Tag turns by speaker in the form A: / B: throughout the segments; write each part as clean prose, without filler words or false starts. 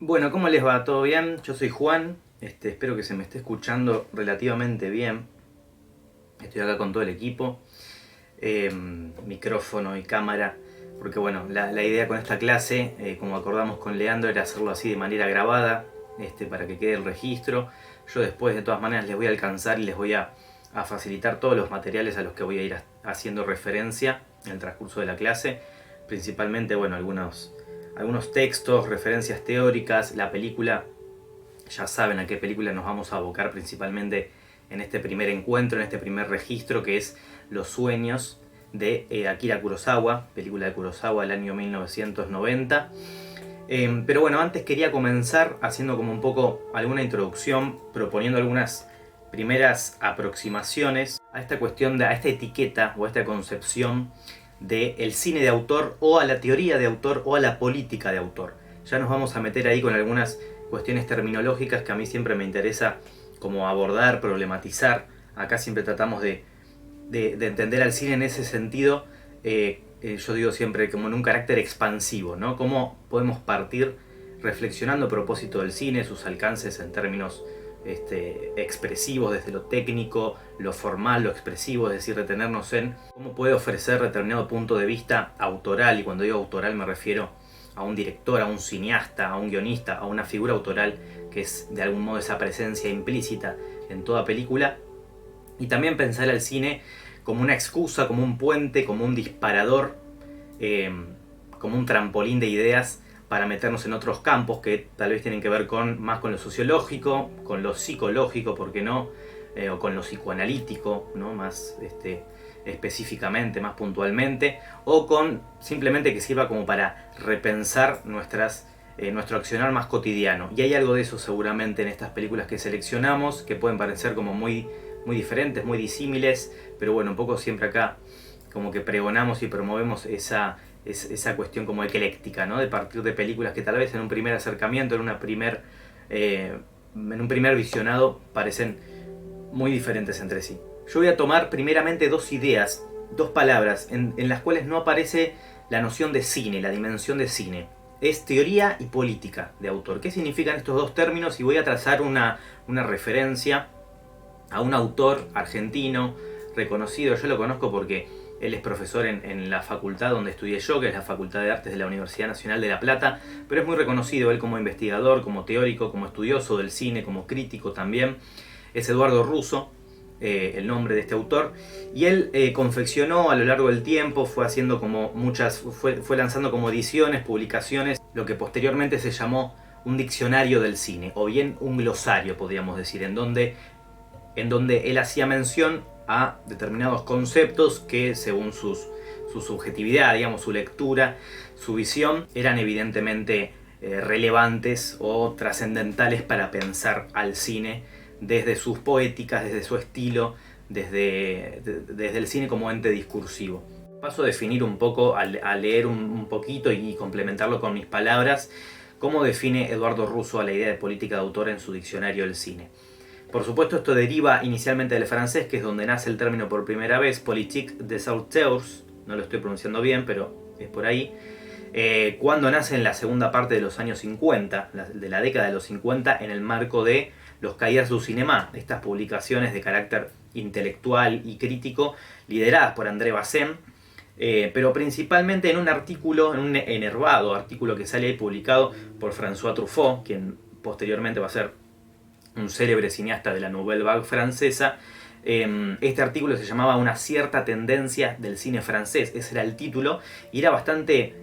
A: Bueno, ¿cómo les va? ¿Todo bien? Yo soy Juan, espero que se me esté escuchando relativamente bien. Estoy acá con todo el equipo, micrófono y cámara, porque bueno, la idea con esta clase, como acordamos con Leandro, era hacerlo así de manera grabada, para que quede el registro. Yo después de todas maneras les voy a alcanzar y les voy a facilitar todos los materiales a los que voy a ir haciendo referencia en el transcurso de la clase. Principalmente, bueno, algunos textos, referencias teóricas, la película. Ya saben a qué película nos vamos a abocar principalmente en este primer encuentro, en este primer registro, que es Los sueños de Akira Kurosawa, película de Kurosawa del año 1990. Pero bueno, antes quería comenzar haciendo como un poco alguna introducción, proponiendo algunas primeras aproximaciones a esta cuestión, a esta etiqueta o a esta concepción del cine de autor, o a la teoría de autor, o a la política de autor. Ya nos vamos a meter ahí con algunas cuestiones terminológicas que a mí siempre me interesa como abordar, problematizar. Acá siempre tratamos de entender al cine en ese sentido, yo digo siempre como en un carácter expansivo, ¿no? Cómo podemos partir reflexionando a propósito del cine, sus alcances en términos expresivos, desde lo técnico, lo formal, lo expresivo, es decir, detenernos en cómo puede ofrecer determinado punto de vista autoral, y cuando digo autoral me refiero a un director, a un cineasta, a un guionista, a una figura autoral que es de algún modo esa presencia implícita en toda película. Y también pensar al cine como una excusa, como un puente, como un disparador, como un trampolín de ideas para meternos en otros campos que tal vez tienen que ver más con lo sociológico, con lo psicológico, ¿por qué no? O con lo psicoanalítico, ¿no? Más específicamente, más puntualmente, o con simplemente que sirva como para repensar nuestro accionar más cotidiano. Y hay algo de eso seguramente en estas películas que seleccionamos, que pueden parecer como muy diferentes, muy disímiles, pero bueno, un poco siempre acá como que pregonamos y promovemos esa cuestión como ecléctica, ¿no? De partir de películas que tal vez en un primer acercamiento, en un primer visionado, parecen muy diferentes entre sí. Yo voy a tomar primeramente dos ideas, dos palabras, en las cuales no aparece la noción de cine, la dimensión de cine. Es teoría y política de autor. ¿Qué significan estos dos términos? Y voy a trazar una referencia a un autor argentino reconocido. Yo lo conozco porque él es profesor en la facultad donde estudié yo, que es la Facultad de Artes de la Universidad Nacional de La Plata, pero es muy reconocido él como investigador, como teórico, como estudioso del cine, como crítico también. Es Eduardo Russo, el nombre de este autor, y él confeccionó a lo largo del tiempo, fue haciendo como fue lanzando como ediciones, publicaciones, lo que posteriormente se llamó un diccionario del cine, o bien un glosario, podríamos decir, en donde él hacía mención a determinados conceptos que, según su subjetividad, digamos, su lectura, su visión, eran evidentemente relevantes o trascendentales para pensar al cine desde sus poéticas, desde su estilo, desde el cine como ente discursivo. Paso a definir un poco, a leer un poquito y complementarlo con mis palabras, cómo define Eduardo Russo a la idea de política de autor en su diccionario del cine. Por supuesto, esto deriva inicialmente del francés, que es donde nace el término por primera vez, politique des auteurs, no lo estoy pronunciando bien, pero es por ahí, cuando nace en la segunda parte de los años 50, de la década de los 50, en el marco de los Cahiers du Cinéma, estas publicaciones de carácter intelectual y crítico, lideradas por André Bazin, pero principalmente en un artículo, en un enervado artículo que sale ahí publicado por François Truffaut, quien posteriormente va a ser un célebre cineasta de la Nouvelle Vague francesa. Este artículo se llamaba Una cierta tendencia del cine francés, ese era el título, y era bastante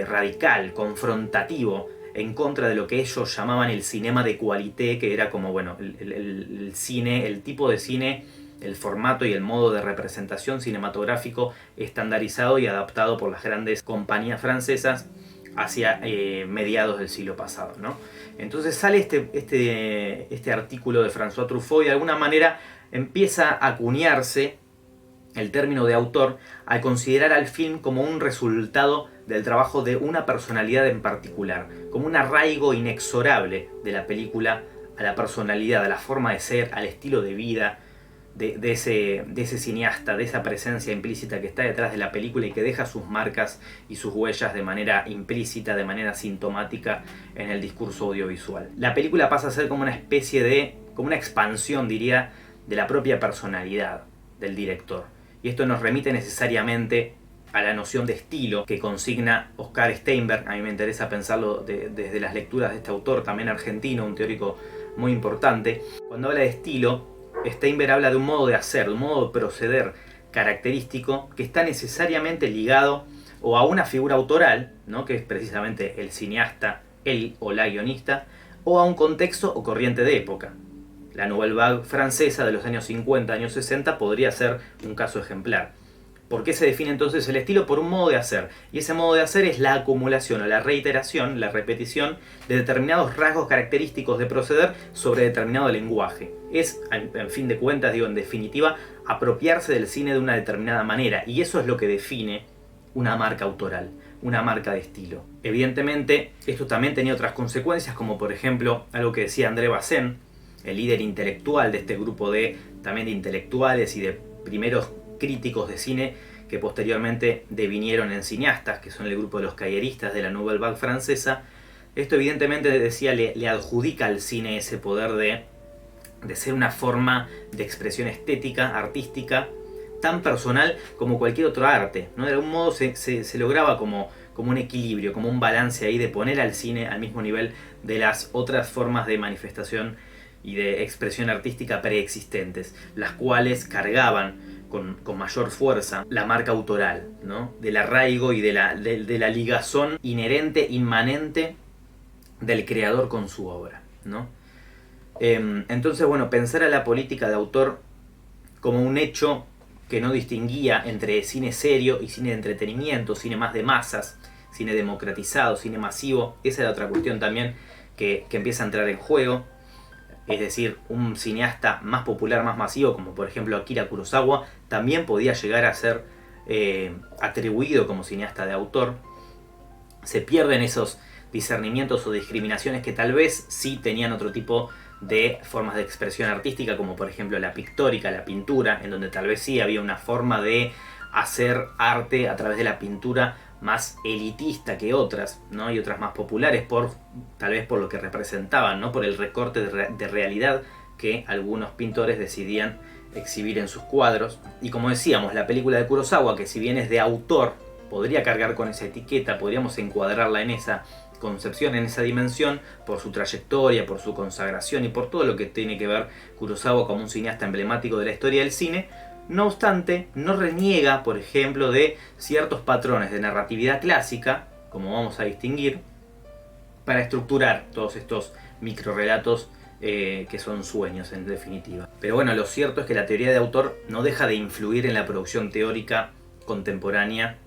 A: radical, confrontativo, en contra de lo que ellos llamaban el cinema de qualité, que era como, bueno, el cine, el tipo de cine, el formato y el modo de representación cinematográfico estandarizado y adaptado por las grandes compañías francesas hacia mediados del siglo pasado, ¿no? Entonces sale este artículo de François Truffaut y de alguna manera empieza a acuñarse el término de autor al considerar al film como un resultado del trabajo de una personalidad en particular, como un arraigo inexorable de la película a la personalidad, a la forma de ser, al estilo de vida, de ese cineasta, de esa presencia implícita que está detrás de la película y que deja sus marcas y sus huellas de manera implícita, de manera sintomática en el discurso audiovisual. La película pasa a ser como una especie de, como una expansión, diría, de la propia personalidad del director. Y esto nos remite necesariamente a la noción de estilo que consigna Oscar Steinberg. A mí me interesa pensarlo desde las lecturas de este autor, también argentino, un teórico muy importante. Cuando habla de estilo, Steinberg habla de un modo de hacer, de un modo de proceder característico que está necesariamente ligado o a una figura autoral, ¿no?, que es precisamente el cineasta, él o la guionista, o a un contexto o corriente de época. La Nouvelle Vague francesa de los años 50, años 60 podría ser un caso ejemplar. ¿Por qué se define entonces el estilo? Por un modo de hacer. Y ese modo de hacer es la acumulación o la reiteración, la repetición de determinados rasgos característicos de proceder sobre determinado lenguaje. Es, en fin de cuentas, digo, en definitiva, apropiarse del cine de una determinada manera. Y eso es lo que define una marca autoral, una marca de estilo. Evidentemente, esto también tenía otras consecuencias, como por ejemplo, algo que decía André Bazin, el líder intelectual de este grupo también de intelectuales y de primeros críticos de cine que posteriormente devinieron en cineastas, que son el grupo de los cayeristas de la Nouvelle Vague francesa. Esto evidentemente, decía, le adjudica al cine ese poder de ser una forma de expresión estética, artística, tan personal como cualquier otro arte, ¿no? De algún modo se lograba como un equilibrio, como un balance ahí de poner al cine al mismo nivel de las otras formas de manifestación y de expresión artística preexistentes, las cuales cargaban con mayor fuerza la marca autoral, ¿no?, del arraigo y de la ligazón inherente, inmanente del creador con su obra, ¿no? Entonces, bueno, pensar a la política de autor como un hecho que no distinguía entre cine serio y cine de entretenimiento, cine más de masas, cine democratizado, cine masivo, esa era otra cuestión también que empieza a entrar en juego. Es decir, un cineasta más popular, más masivo, como por ejemplo Akira Kurosawa, también podía llegar a ser atribuido como cineasta de autor. Se pierden esos discernimientos o discriminaciones que tal vez sí tenían otro tipo de formas de expresión artística, como por ejemplo la pictórica, la pintura, en donde tal vez sí había una forma de hacer arte a través de la pintura más elitista que otras, ¿no?, y otras más populares tal vez por lo que representaban, ¿no?, por el recorte de realidad que algunos pintores decidían exhibir en sus cuadros. Y como decíamos, la película de Kurosawa, que si bien es de autor, podría cargar con esa etiqueta, podríamos encuadrarla en esa concepción, en esa dimensión, por su trayectoria, por su consagración y por todo lo que tiene que ver Kurosawa como un cineasta emblemático de la historia del cine. No obstante, no reniega, por ejemplo, de ciertos patrones de narratividad clásica, como vamos a distinguir, para estructurar todos estos microrelatos que son sueños, en definitiva. Pero bueno, lo cierto es que la teoría de autor no deja de influir en la producción teórica contemporánea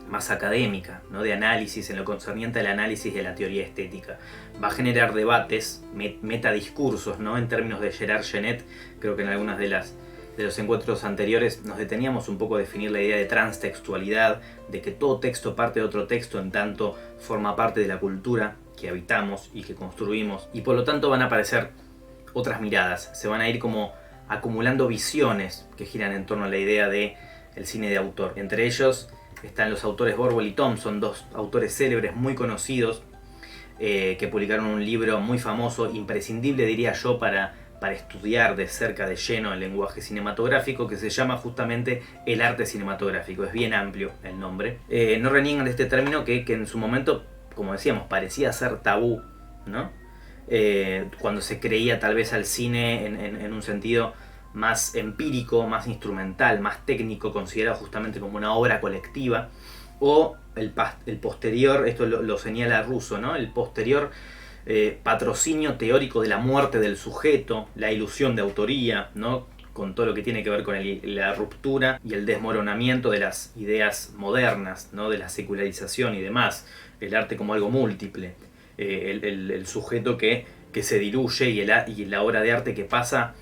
A: más académica, ¿no?, de análisis, en lo concerniente al análisis de la teoría estética. Va a generar debates, metadiscursos, ¿no?, en términos de Gerard Genet. Creo que en algunas de los encuentros anteriores nos deteníamos un poco a definir la idea de transtextualidad, de que todo texto parte de otro texto en tanto forma parte de la cultura que habitamos y que construimos, y por lo tanto van a aparecer otras miradas, se van a ir como acumulando visiones que giran en torno a la idea de el cine de autor. Entre ellos están los autores Borwell y Thompson, dos autores célebres muy conocidos que publicaron un libro muy famoso, imprescindible diría yo para estudiar de cerca, de lleno, el lenguaje cinematográfico, que se llama justamente El arte cinematográfico. Es bien amplio el nombre. No reniegan de este término que en su momento, como decíamos, parecía ser tabú, ¿no? Cuando se creía tal vez al cine en un sentido más empírico, más instrumental, más técnico, considerado justamente como una obra colectiva, o el posterior, esto lo señala Russo, ¿no?, el posterior patrocinio teórico de la muerte del sujeto, la ilusión de autoría, ¿no?, con todo lo que tiene que ver con la ruptura y el desmoronamiento de las ideas modernas, ¿no?, de la secularización y demás, el arte como algo múltiple, el sujeto que se diluye y la obra de arte que pasa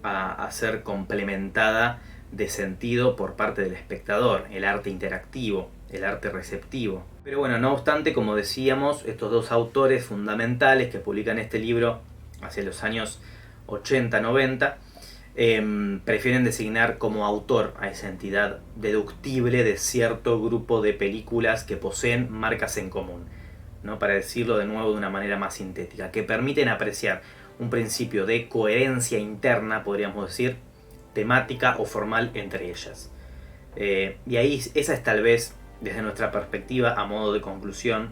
A: a ser complementada de sentido por parte del espectador, el arte interactivo, el arte receptivo. Pero bueno, no obstante, como decíamos, estos dos autores fundamentales que publican este libro hacia los años 80-90 prefieren designar como autor a esa entidad deductible de cierto grupo de películas que poseen marcas en común, ¿no? Para decirlo de nuevo de una manera más sintética, que permiten apreciar un principio de coherencia interna, podríamos decir, temática o formal entre ellas. Y ahí esa es tal vez, desde nuestra perspectiva, a modo de conclusión,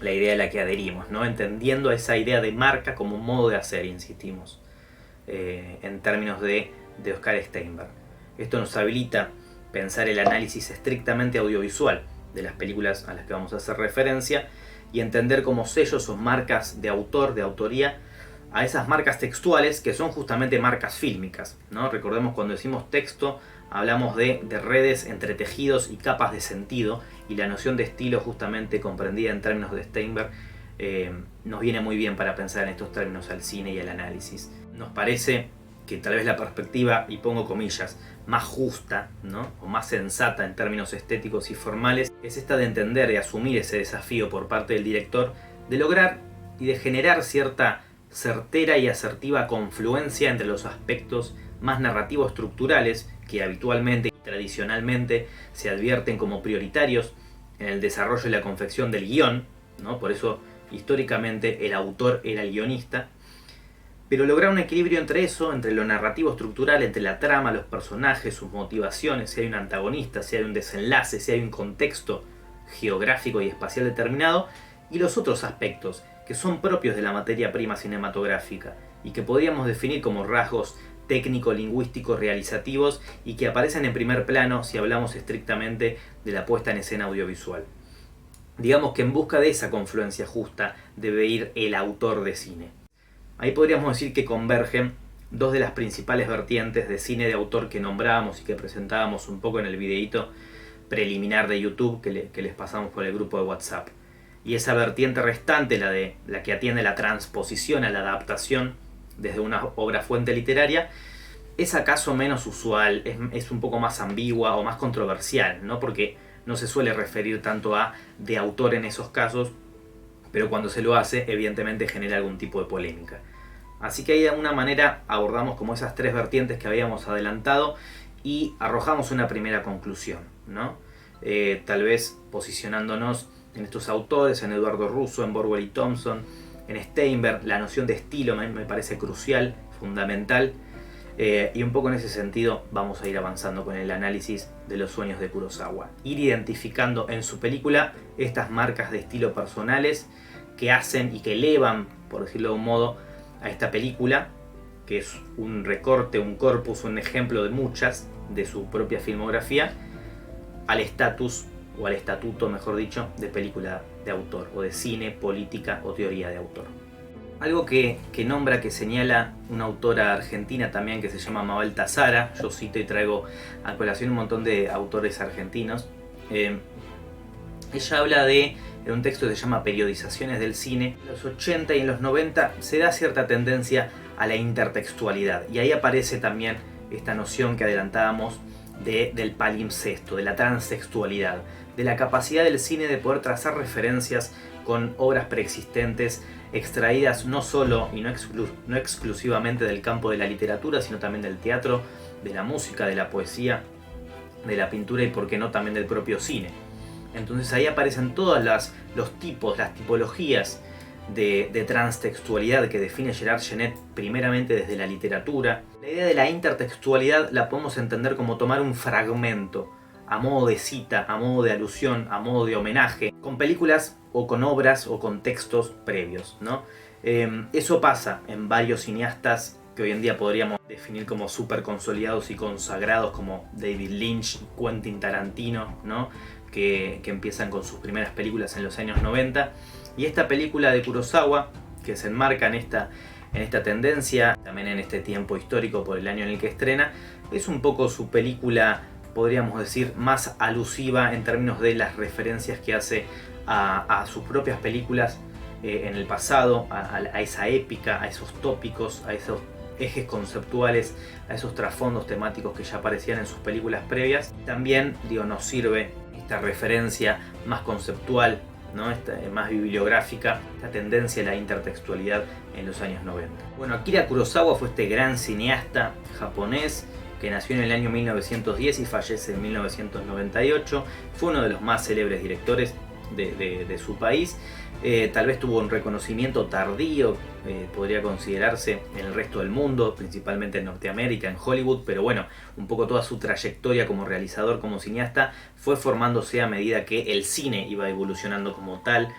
A: la idea a la que adherimos, ¿no? Entendiendo esa idea de marca como un modo de hacer, insistimos, en términos de Oscar Steinberg. Esto nos habilita pensar el análisis estrictamente audiovisual de las películas a las que vamos a hacer referencia y entender como sellos o marcas de autor, de autoría, a esas marcas textuales que son justamente marcas fílmicas, ¿no? Recordemos, cuando decimos texto hablamos de redes entre tejidos y capas de sentido, y la noción de estilo, justamente comprendida en términos de Steinberg, nos viene muy bien para pensar en estos términos al cine y al análisis. Nos parece que tal vez la perspectiva, y pongo comillas, más justa, ¿no? O más sensata en términos estéticos y formales, es esta de entender y asumir ese desafío por parte del director de lograr y de generar cierta certera y asertiva confluencia entre los aspectos más narrativos estructurales que habitualmente y tradicionalmente se advierten como prioritarios en el desarrollo y la confección del guión, ¿no? Por eso históricamente el autor era el guionista, pero lograr un equilibrio entre eso, entre lo narrativo estructural, entre la trama, los personajes, sus motivaciones, si hay un antagonista, si hay un desenlace, si hay un contexto geográfico y espacial determinado, y los otros aspectos que son propios de la materia prima cinematográfica y que podríamos definir como rasgos técnico-lingüísticos realizativos y que aparecen en primer plano si hablamos estrictamente de la puesta en escena audiovisual. Digamos que en busca de esa confluencia justa debe ir el autor de cine. Ahí podríamos decir que convergen dos de las principales vertientes de cine de autor que nombrábamos y que presentábamos un poco en el videíto preliminar de YouTube que les pasamos por el grupo de WhatsApp. Y esa vertiente restante, la que atiende la transposición a la adaptación desde una obra fuente literaria, es acaso menos usual, es un poco más ambigua o más controversial, ¿no? Porque no se suele referir tanto a de autor en esos casos, pero cuando se lo hace, evidentemente genera algún tipo de polémica. Así que ahí de alguna manera abordamos como esas tres vertientes que habíamos adelantado y arrojamos una primera conclusión, ¿no? Tal vez posicionándonos en estos autores, en Eduardo Russo, en Borwell y Thompson, en Steinberg. La noción de estilo me parece crucial, fundamental, y un poco en ese sentido vamos a ir avanzando con el análisis de Los sueños de Kurosawa. Ir identificando en su película estas marcas de estilo personales que hacen y que elevan, por decirlo de un modo, a esta película, que es un recorte, un corpus, un ejemplo de muchas de su propia filmografía, al estatus, o al estatuto, mejor dicho, de película de autor, o de cine, política o teoría de autor. Algo que nombra, que señala una autora argentina también que se llama Mabel Tazara, yo cito y traigo a colación un montón de autores argentinos. Ella habla en un texto que se llama Periodizaciones del cine. En los 80 y en los 90 se da cierta tendencia a la intertextualidad, y ahí aparece también esta noción que adelantábamos del palimpsesto, de la transtextualidad, de la capacidad del cine de poder trazar referencias con obras preexistentes, extraídas no solo y no exclusivamente del campo de la literatura, sino también del teatro, de la música, de la poesía, de la pintura y, por qué no, también del propio cine. Entonces ahí aparecen todos los tipos, las tipologías de transtextualidad que define Gerard Genet primeramente desde la literatura. La idea de la intertextualidad la podemos entender como tomar un fragmento a modo de cita, a modo de alusión, a modo de homenaje, con películas o con obras o con textos previos, ¿no? Eso pasa en varios cineastas que hoy en día podríamos definir como súper consolidados y consagrados, como David Lynch, Quentin Tarantino, ¿no? Que empiezan con sus primeras películas en los años 90. Y esta película de Kurosawa, que se enmarca en esta tendencia, también en este tiempo histórico por el año en el que estrena, es un poco su película, podríamos decir, más alusiva en términos de las referencias que hace a sus propias películas en el pasado, a esa épica, a esos tópicos, a esos ejes conceptuales, a esos trasfondos temáticos que ya aparecían en sus películas previas. También, nos sirve esta referencia más conceptual ¿no? Más bibliográfica, esta tendencia a la intertextualidad en los años 90. Bueno, Akira Kurosawa fue este gran cineasta japonés que nació en el año 1910 y fallece en 1998. Fue uno de los más célebres directores de su país. Tal vez tuvo un reconocimiento tardío, podría considerarse, en el resto del mundo, principalmente en Norteamérica, en Hollywood, pero bueno, un poco toda su trayectoria como realizador, como cineasta, fue formándose a medida que el cine iba evolucionando como tal,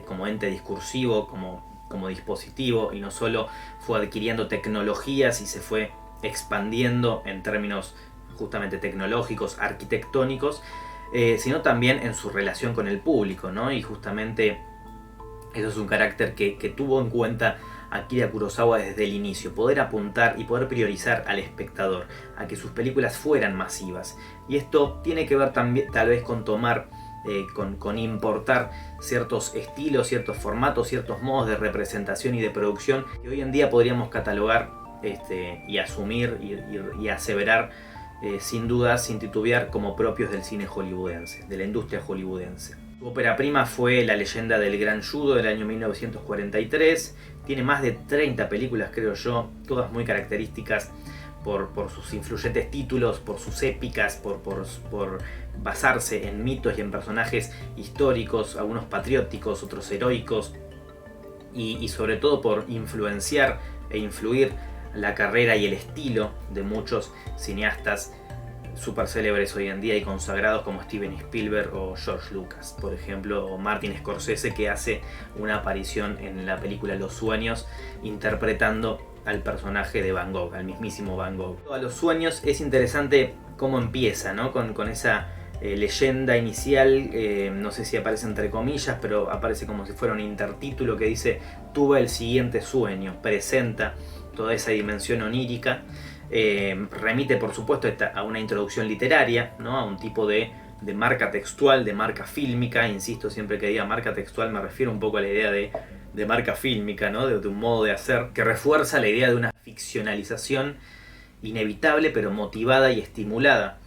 A: como ente discursivo, como dispositivo, y no solo fue adquiriendo tecnologías y se fue expandiendo en términos justamente tecnológicos, arquitectónicos, sino también en su relación con el público, ¿no? Y justamente eso es un carácter que tuvo en cuenta Akira Kurosawa desde el inicio, poder apuntar y poder priorizar al espectador, a que sus películas fueran masivas. Y esto tiene que ver también tal vez con tomar, con importar ciertos estilos, ciertos formatos, ciertos modos de representación y de producción que hoy en día podríamos catalogar y asumir y aseverar sin duda, sin titubear, como propios del cine hollywoodense, de la industria hollywoodense. Su ópera prima fue La leyenda del gran judo del año 1943. Tiene más de 30 películas, creo yo, todas muy características por sus influyentes títulos, por sus épicas, por basarse en mitos y en personajes históricos, algunos patrióticos, otros heroicos, y sobre todo por influenciar e influir la carrera y el estilo de muchos cineastas súper célebres hoy en día y consagrados como Steven Spielberg o George Lucas, por ejemplo, o Martin Scorsese, que hace una aparición en la película Los Sueños interpretando al personaje de Van Gogh, al mismísimo Van Gogh. A Los Sueños es interesante cómo empieza, ¿no? con esa leyenda inicial, no sé si aparece entre comillas, pero aparece como si fuera un intertítulo que dice: tuve el siguiente sueño, presenta toda esa dimensión onírica. Remite por supuesto a una introducción literaria, ¿no? A un tipo de marca textual, de marca fílmica. Insisto, siempre que diga marca textual me refiero un poco a la idea de marca fílmica, ¿no? de un modo de hacer que refuerza la idea de una ficcionalización inevitable, pero motivada y estimulada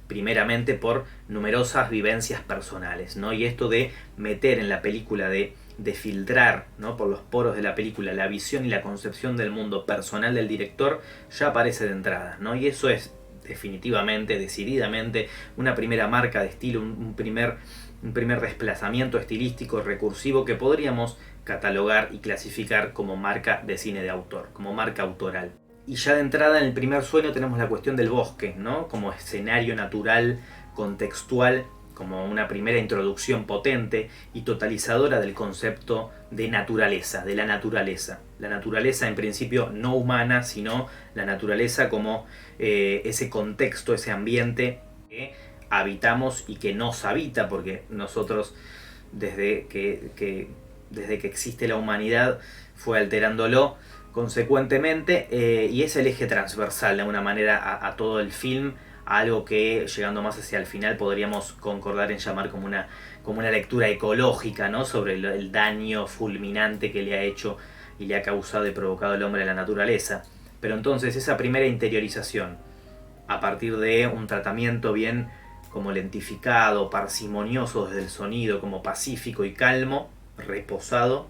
A: primeramente por numerosas vivencias personales, ¿no? Y esto de meter en la película, de filtrar, ¿no? por los poros de la película la visión y la concepción del mundo personal del director, ya aparece de entrada, ¿no? Y eso es definitivamente, decididamente, una primera marca de estilo, un primer desplazamiento estilístico recursivo que podríamos catalogar y clasificar como marca de cine de autor, como marca autoral. Y ya de entrada en el primer sueño tenemos la cuestión del bosque, ¿no? Como escenario natural, contextual, como una primera introducción potente y totalizadora del concepto de naturaleza, de la naturaleza. La naturaleza en principio no humana, sino la naturaleza como ese contexto, ese ambiente que habitamos y que nos habita, porque nosotros desde que existe la humanidad fue alterándolo consecuentemente, y es el eje transversal de alguna manera a todo el film, algo que llegando más hacia el final podríamos concordar en llamar como una lectura ecológica, ¿no? Sobre el daño fulminante que le ha hecho y le ha causado y provocado el hombre a la naturaleza. Pero entonces esa primera interiorización, a partir de un tratamiento bien como lentificado, parsimonioso desde el sonido, como pacífico y calmo, reposado,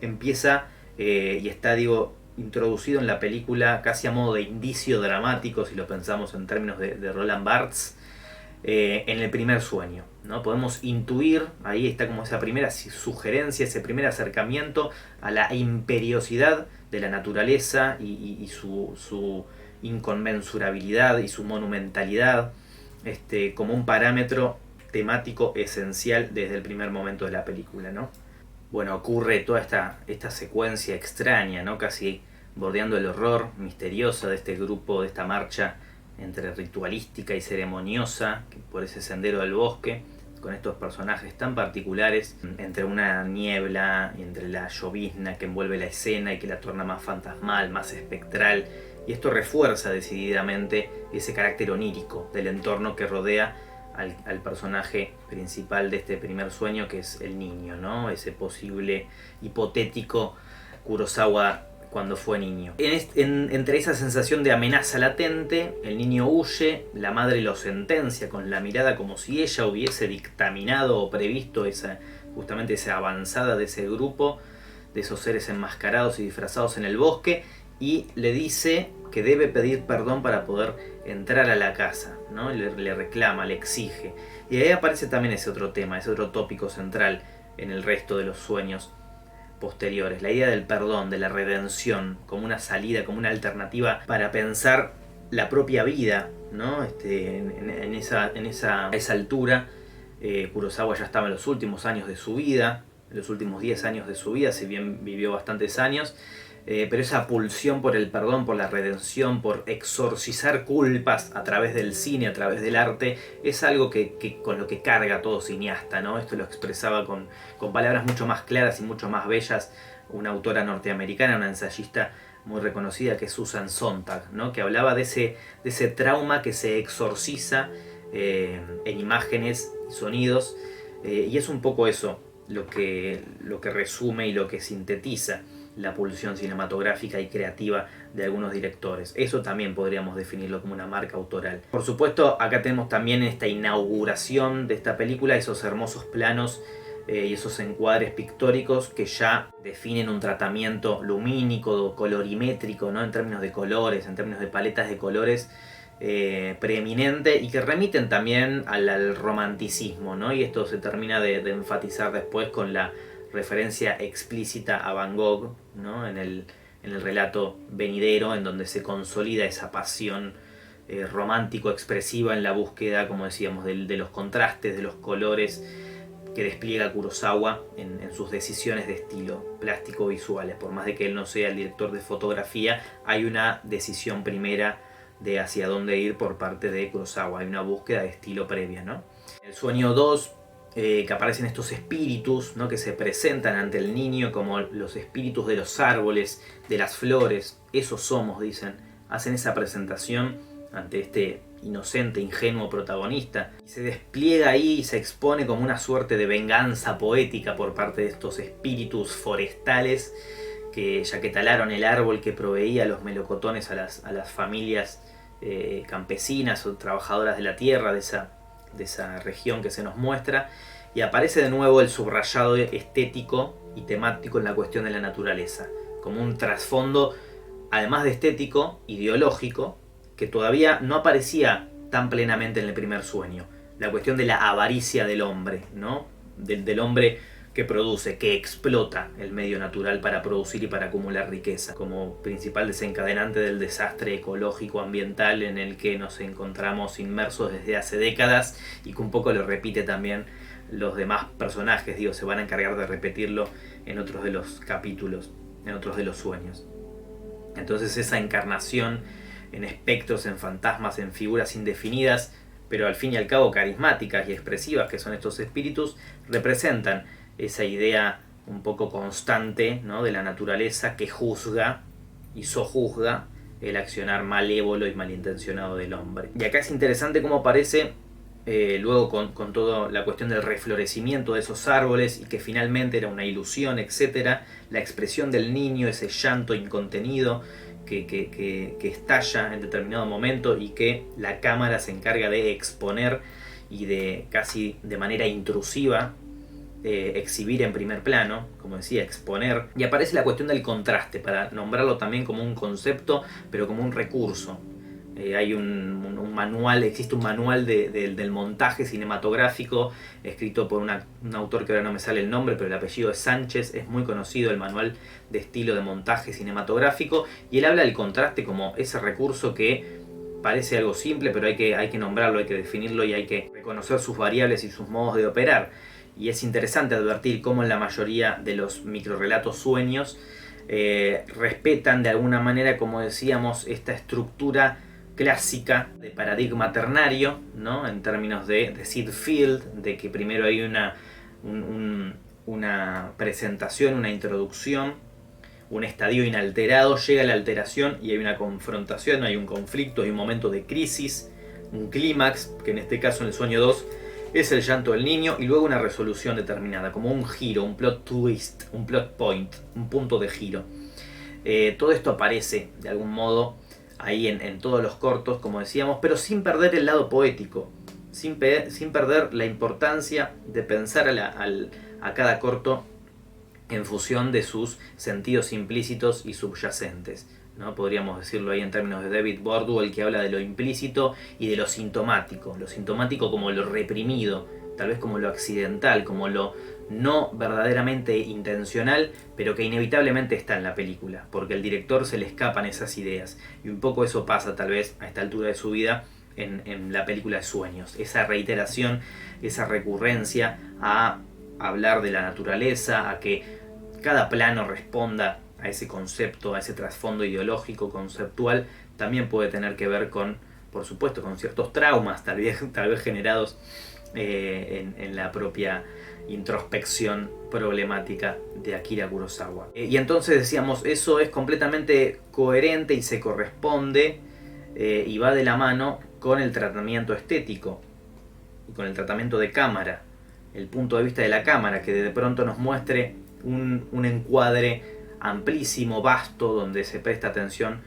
A: empieza y está, introducido en la película casi a modo de indicio dramático, si lo pensamos en términos de Roland Barthes, en el primer sueño, ¿no? Podemos intuir, ahí está como esa primera sugerencia, ese primer acercamiento a la imperiosidad de la naturaleza y su inconmensurabilidad y su monumentalidad, como un parámetro temático esencial desde el primer momento de la película, ¿no? Bueno, ocurre toda esta secuencia extraña, ¿no? Casi bordeando el horror, misteriosa, de este grupo, de esta marcha entre ritualística y ceremoniosa por ese sendero del bosque, con estos personajes tan particulares, entre una niebla y entre la llovizna que envuelve la escena y que la torna más fantasmal, más espectral, y esto refuerza decididamente ese carácter onírico del entorno que rodea al personaje principal de este primer sueño, que es el niño, ¿no? Ese posible hipotético Kurosawa cuando fue niño. Entre esa sensación de amenaza latente, el niño huye, la madre lo sentencia con la mirada como si ella hubiese dictaminado o previsto justamente esa avanzada de ese grupo, de esos seres enmascarados y disfrazados en el bosque, y le dice que debe pedir perdón para poder entrar a la casa, ¿no? Le reclama, le exige. Y ahí aparece también ese otro tema, ese otro tópico central en el resto de los sueños posteriores. La idea del perdón, de la redención, como una salida, como una alternativa para pensar la propia vida, ¿no? A esa altura, Kurosawa ya estaba en los últimos años de su vida, en los últimos 10 años de su vida, si bien vivió bastantes años, pero esa pulsión por el perdón, por la redención, por exorcizar culpas a través del cine, a través del arte, es algo que con lo que carga todo cineasta, ¿no? Esto lo expresaba con palabras mucho más claras y mucho más bellas una autora norteamericana, una ensayista muy reconocida, que es Susan Sontag, ¿no? Que hablaba de ese trauma que se exorciza en imágenes y sonidos, y es un poco eso lo que resume y lo que sintetiza la pulsión cinematográfica y creativa de algunos directores. Eso también podríamos definirlo como una marca autoral. Por supuesto, acá tenemos también esta inauguración de esta película, esos hermosos planos y esos encuadres pictóricos que ya definen un tratamiento lumínico, colorimétrico, ¿no? En términos de colores, en términos de paletas de colores, preeminente, y que remiten también al romanticismo, ¿no? Y esto se termina de enfatizar después con la referencia explícita a Van Gogh, ¿no? en el relato venidero, en donde se consolida esa pasión romántico-expresiva en la búsqueda, como decíamos, de los contrastes, de los colores que despliega Kurosawa en sus decisiones de estilo plástico-visuales. Por más de que él no sea el director de fotografía, hay una decisión primera de hacia dónde ir por parte de Kurosawa, hay una búsqueda de estilo previa, ¿no? El sueño 2, que aparecen estos espíritus, ¿no? Que se presentan ante el niño como los espíritus de los árboles, de las flores, esos somos, dicen, hacen esa presentación ante este inocente, ingenuo protagonista, y se despliega ahí y se expone como una suerte de venganza poética por parte de estos espíritus forestales que ya que talaron el árbol que proveía los melocotones a las familias campesinas o trabajadoras de la tierra de esa región que se nos muestra, y aparece de nuevo el subrayado estético y temático en la cuestión de la naturaleza, como un trasfondo, además de estético, ideológico, que todavía no aparecía tan plenamente en el primer sueño. La cuestión de la avaricia del hombre, ¿no? Del hombre que produce, que explota el medio natural para producir y para acumular riqueza, como principal desencadenante del desastre ecológico ambiental en el que nos encontramos inmersos desde hace décadas, y que un poco lo repite también los demás personajes, se van a encargar de repetirlo en otros de los capítulos, en otros de los sueños. Entonces esa encarnación en espectros, en fantasmas, en figuras indefinidas, pero al fin y al cabo carismáticas y expresivas, que son estos espíritus, representan esa idea un poco constante, ¿no? De la naturaleza que juzga y sojuzga el accionar malévolo y malintencionado del hombre. Y acá es interesante cómo aparece luego con toda la cuestión del reflorecimiento de esos árboles, y que finalmente era una ilusión, etc. La expresión del niño, ese llanto incontenido que estalla en determinado momento y que la cámara se encarga de exponer y de casi de manera intrusiva exhibir en primer plano, como decía, exponer. Y aparece la cuestión del contraste, para nombrarlo también como un concepto, pero como un recurso. Hay un manual, existe un manual del montaje cinematográfico escrito por un autor que ahora no me sale el nombre, pero el apellido es Sánchez, es muy conocido, el manual de estilo de montaje cinematográfico, y él habla del contraste como ese recurso que parece algo simple, pero hay que nombrarlo, hay que definirlo y hay que reconocer sus variables y sus modos de operar. Y es interesante advertir cómo en la mayoría de los microrelatos sueños respetan de alguna manera, como decíamos, esta estructura clásica de paradigma ternario, ¿no? En términos de Sid Field, de que primero hay una presentación, una introducción, un estadio inalterado, llega la alteración y hay una confrontación, hay un conflicto, hay un momento de crisis, un clímax, que en este caso en el sueño 2 es el llanto del niño, y luego una resolución determinada, como un giro, un plot twist, un plot point, un punto de giro. Todo esto aparece de algún modo ahí en todos los cortos, como decíamos, pero sin perder el lado poético, sin perder la importancia de pensar a cada corto en función de sus sentidos implícitos y subyacentes, ¿no? Podríamos decirlo ahí en términos de David Bordwell, que habla de lo implícito y de lo sintomático como lo reprimido, tal vez como lo accidental, como lo no verdaderamente intencional, pero que inevitablemente está en la película, porque al director se le escapan esas ideas, y un poco eso pasa tal vez a esta altura de su vida en la película de Sueños, esa reiteración, esa recurrencia a hablar de la naturaleza, a que cada plano responda a ese concepto, a ese trasfondo ideológico, conceptual, también puede tener que ver con, por supuesto, con ciertos traumas, tal vez generados en la propia introspección problemática de Akira Kurosawa. Y entonces decíamos, eso es completamente coherente y se corresponde y va de la mano con el tratamiento estético y con el tratamiento de cámara, el punto de vista de la cámara, que de pronto nos muestre un encuadre amplísimo, vasto, donde se presta atención,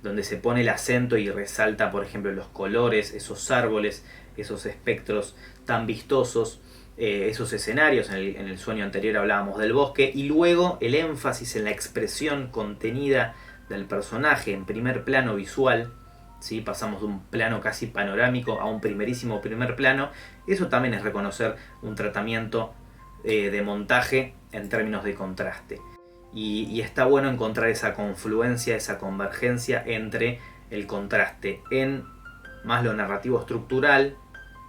A: donde se pone el acento y resalta, por ejemplo, los colores, esos árboles, esos espectros tan vistosos, esos escenarios. En el sueño anterior hablábamos del bosque, y luego el énfasis en la expresión contenida del personaje en primer plano visual, ¿sí? Pasamos de un plano casi panorámico a un primerísimo primer plano. Eso también es reconocer un tratamiento de montaje en términos de contraste. Y está bueno encontrar esa confluencia, esa convergencia entre el contraste en más lo narrativo estructural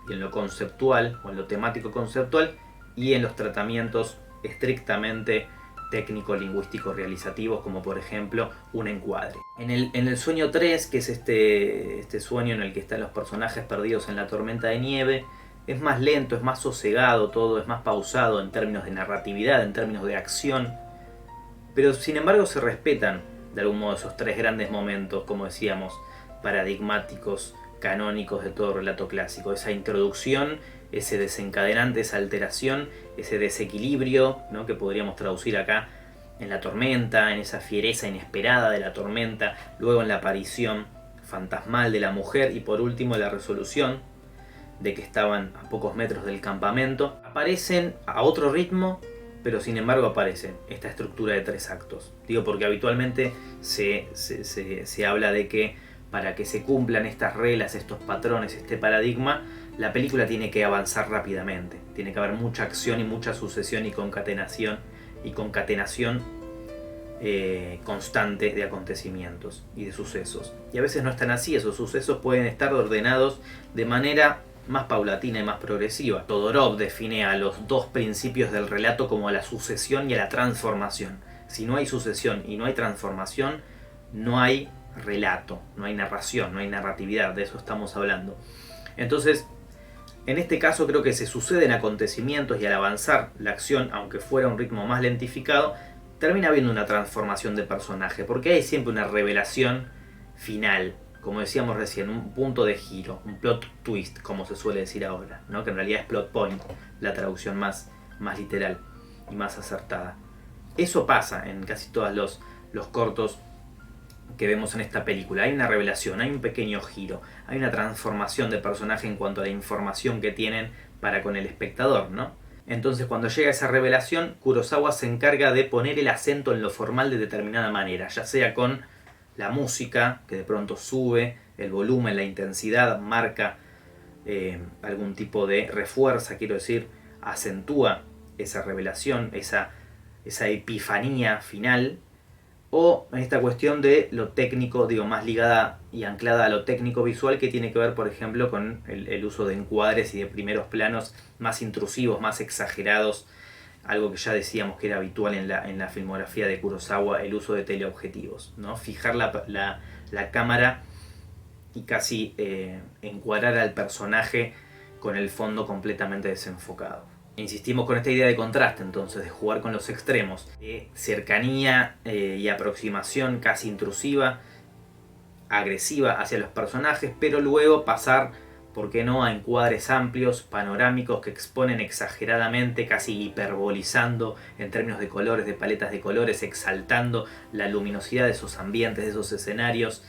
A: y en lo conceptual o en lo temático conceptual, y en los tratamientos estrictamente técnico-lingüísticos realizativos, como por ejemplo un encuadre. En el sueño 3, que es este sueño en el que están los personajes perdidos en la tormenta de nieve, es más lento, es más sosegado todo, es más pausado en términos de narratividad, en términos de acción, pero sin embargo se respetan de algún modo esos tres grandes momentos, como decíamos, paradigmáticos, canónicos de todo relato clásico. Esa introducción, ese desencadenante, esa alteración, ese desequilibrio, ¿no? Que podríamos traducir acá en la tormenta, en esa fiereza inesperada de la tormenta, luego en la aparición fantasmal de la mujer, y por último la resolución de que estaban a pocos metros del campamento. Aparecen a otro ritmo, pero sin embargo aparece esta estructura de tres actos. Digo porque habitualmente se habla de que para que se cumplan estas reglas, estos patrones, este paradigma, la película tiene que avanzar rápidamente. Tiene que haber mucha acción y mucha sucesión y concatenación constante de acontecimientos y de sucesos. Y a veces no están así, esos sucesos pueden estar ordenados de manera más paulatina y más progresiva. Todorov define a los dos principios del relato como a la sucesión y a la transformación. Si no hay sucesión y no hay transformación, no hay relato, no hay narración, no hay narratividad, de eso estamos hablando. Entonces, en este caso creo que se suceden acontecimientos y al avanzar la acción, aunque fuera a un ritmo más lentificado, termina habiendo una transformación de personaje, porque hay siempre una revelación final, como decíamos recién, un punto de giro, un plot twist, como se suele decir ahora, ¿no? Que en realidad es plot point, la traducción más literal y más acertada. Eso pasa en casi todos los cortos que vemos en esta película. Hay una revelación, hay un pequeño giro, hay una transformación de personaje en cuanto a la información que tienen para con el espectador, ¿no? Entonces, cuando llega esa revelación, Kurosawa se encarga de poner el acento en lo formal de determinada manera, ya sea con la música, que de pronto sube el volumen, la intensidad, marca algún tipo de refuerza, quiero decir, acentúa esa revelación, esa epifanía final, o en esta cuestión de lo técnico, digo, más ligada y anclada a lo técnico visual, que tiene que ver, por ejemplo, con el uso de encuadres y de primeros planos más intrusivos, más exagerados, algo que ya decíamos que era habitual en la filmografía de Kurosawa, el uso de teleobjetivos, ¿no? Fijar la cámara y casi encuadrar al personaje con el fondo completamente desenfocado. Insistimos con esta idea de contraste, entonces, de jugar con los extremos, de cercanía y aproximación casi intrusiva, agresiva hacia los personajes, pero luego pasar, ¿por qué no?, a encuadres amplios, panorámicos, que exponen exageradamente, casi hiperbolizando en términos de colores, de paletas de colores, exaltando la luminosidad de esos ambientes, de esos escenarios,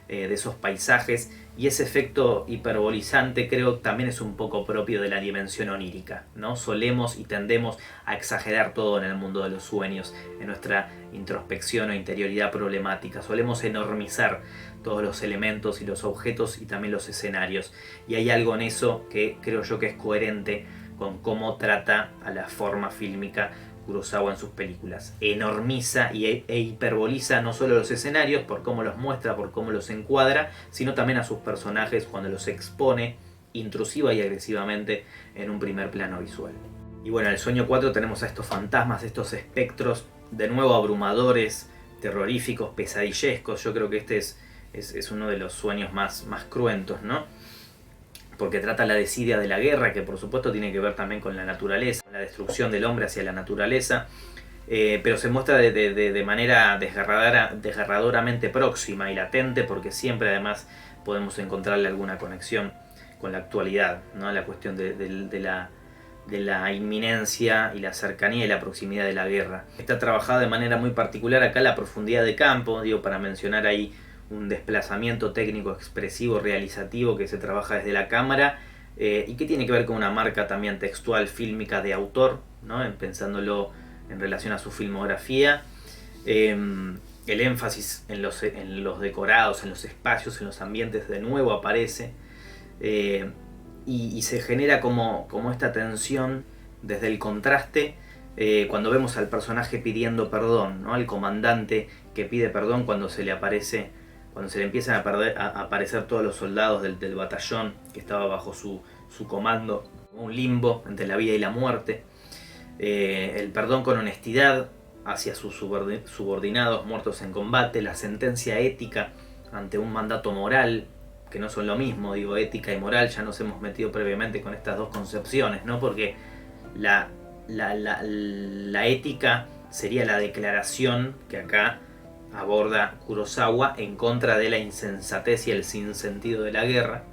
A: de esos paisajes, y ese efecto hiperbolizante creo también es un poco propio de la dimensión onírica, ¿no? Solemos y tendemos a exagerar todo en el mundo de los sueños, en nuestra introspección o interioridad problemática. Solemos enormizar todos los elementos y los objetos y también los escenarios, y hay algo en eso que creo yo que es coherente con cómo trata a la forma fílmica Kurosawa en sus películas. Enormiza e hiperboliza no solo los escenarios por cómo los muestra, por cómo los encuadra, sino también a sus personajes cuando los expone intrusiva y agresivamente en un primer plano visual. Y bueno, en el sueño 4 tenemos a estos fantasmas, estos espectros, de nuevo abrumadores, terroríficos, pesadillescos. Yo creo que este es uno de los sueños más cruentos, ¿no? Porque trata la desidia de la guerra, que por supuesto tiene que ver también con la naturaleza, la destrucción del hombre hacia la naturaleza, pero se muestra de manera desgarradoramente próxima y latente, porque siempre además podemos encontrarle alguna conexión con la actualidad, ¿no? La cuestión de la inminencia y la cercanía y la proximidad de la guerra. Está trabajada de manera muy particular acá la profundidad de campo, digo, para mencionar ahí un desplazamiento técnico expresivo realizativo que se trabaja desde la cámara, y que tiene que ver con una marca también textual fílmica de autor, ¿no? Pensándolo en relación a su filmografía, el énfasis en los decorados, en los espacios, en los ambientes de nuevo aparece, y se genera como esta tensión desde el contraste, cuando vemos al personaje pidiendo perdón, ¿no? Al comandante que pide perdón cuando se le empiezan a aparecer todos los soldados del batallón que estaba bajo su comando, un limbo entre la vida y la muerte. El perdón con honestidad hacia sus subordinados muertos en combate, la sentencia ética ante un mandato moral, que no son lo mismo, digo, ética y moral, ya nos hemos metido previamente con estas dos concepciones, ¿no? Porque la ética sería la declaración que acá aborda Kurosawa en contra de la insensatez y el sinsentido de la guerra,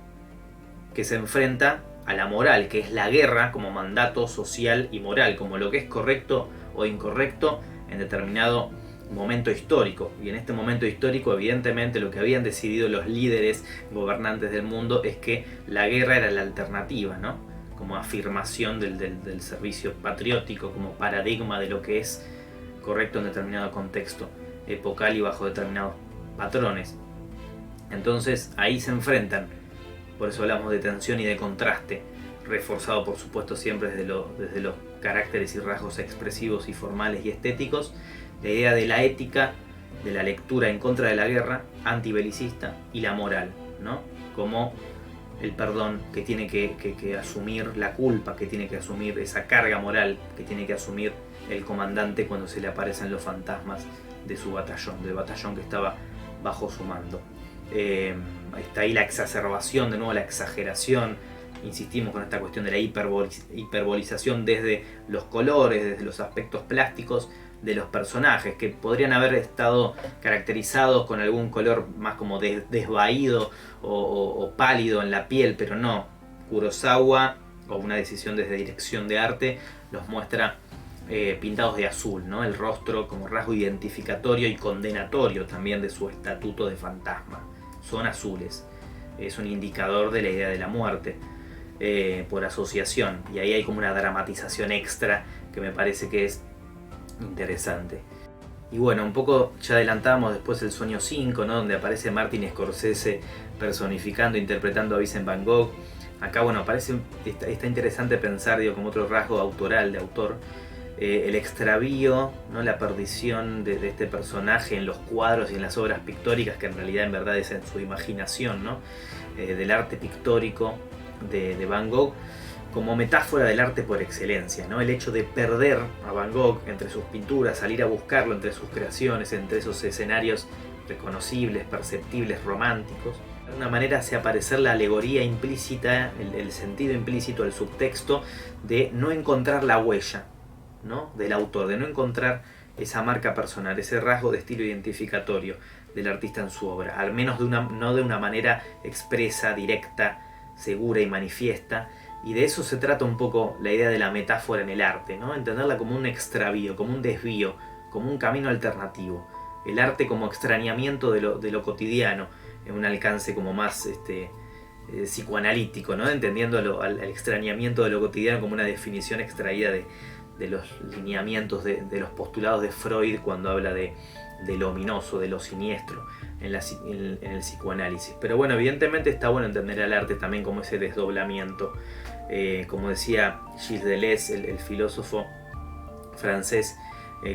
A: que se enfrenta a la moral, que es la guerra como mandato social y moral, como lo que es correcto o incorrecto en determinado momento histórico. Y en este momento histórico, evidentemente, lo que habían decidido los líderes gobernantes del mundo es que la guerra era la alternativa, ¿no? Como afirmación del servicio patriótico, como paradigma de lo que es correcto en determinado contexto epocal y bajo determinados patrones. Entonces ahí se enfrentan, por eso hablamos de tensión y de contraste, reforzado por supuesto siempre desde los caracteres y rasgos expresivos y formales y estéticos, la idea de la ética, de la lectura en contra de la guerra, antibelicista, y la moral, ¿no? Como el perdón que tiene que asumir la culpa, que tiene que asumir esa carga moral, que tiene que asumir el comandante cuando se le aparecen los fantasmas de su batallón, del batallón que estaba bajo su mando. Está ahí la exacerbación, de nuevo la exageración, insistimos con esta cuestión de la hiperbolización desde los colores, desde los aspectos plásticos de los personajes, que podrían haber estado caracterizados con algún color más como desvaído o pálido en la piel, pero no. Kurosawa, o una decisión desde dirección de arte, los muestra pintados de azul, ¿no? El rostro como rasgo identificatorio y condenatorio también de su estatuto de fantasma. Son azules. Es un indicador de la idea de la muerte, por asociación. Y ahí hay como una dramatización extra que me parece que es interesante. Y bueno, un poco ya adelantamos después el sueño 5, ¿no? Donde aparece Martin Scorsese personificando, interpretando a Vincent Van Gogh. Acá, bueno, está interesante pensar, digo, como otro rasgo autoral, de autor, el extravío, ¿no? La perdición de este personaje en los cuadros y en las obras pictóricas, que en realidad en verdad es en su imaginación, ¿no? Del arte pictórico de Van Gogh, como metáfora del arte por excelencia, ¿no? El hecho de perder a Van Gogh entre sus pinturas, salir a buscarlo entre sus creaciones, entre esos escenarios reconocibles, perceptibles, románticos. De alguna manera hace aparecer la alegoría implícita, el sentido implícito, el subtexto de no encontrar la huella, ¿no? Del autor, de no encontrar esa marca personal, ese rasgo de estilo identificatorio del artista en su obra, al menos no de una manera expresa, directa, segura y manifiesta. Y de eso se trata un poco la idea de la metáfora en el arte, ¿no? Entenderla como un extravío, como un desvío, como un camino alternativo. el arte como extrañamiento de lo cotidiano, en un alcance como más psicoanalítico, ¿no? Entendiendo al extrañamiento de lo cotidiano como una definición extraída de los lineamientos de los postulados de Freud cuando habla de lo ominoso, de lo siniestro en el psicoanálisis. Pero bueno, evidentemente está bueno entender al arte también como ese desdoblamiento. Como decía Gilles Deleuze, el filósofo francés,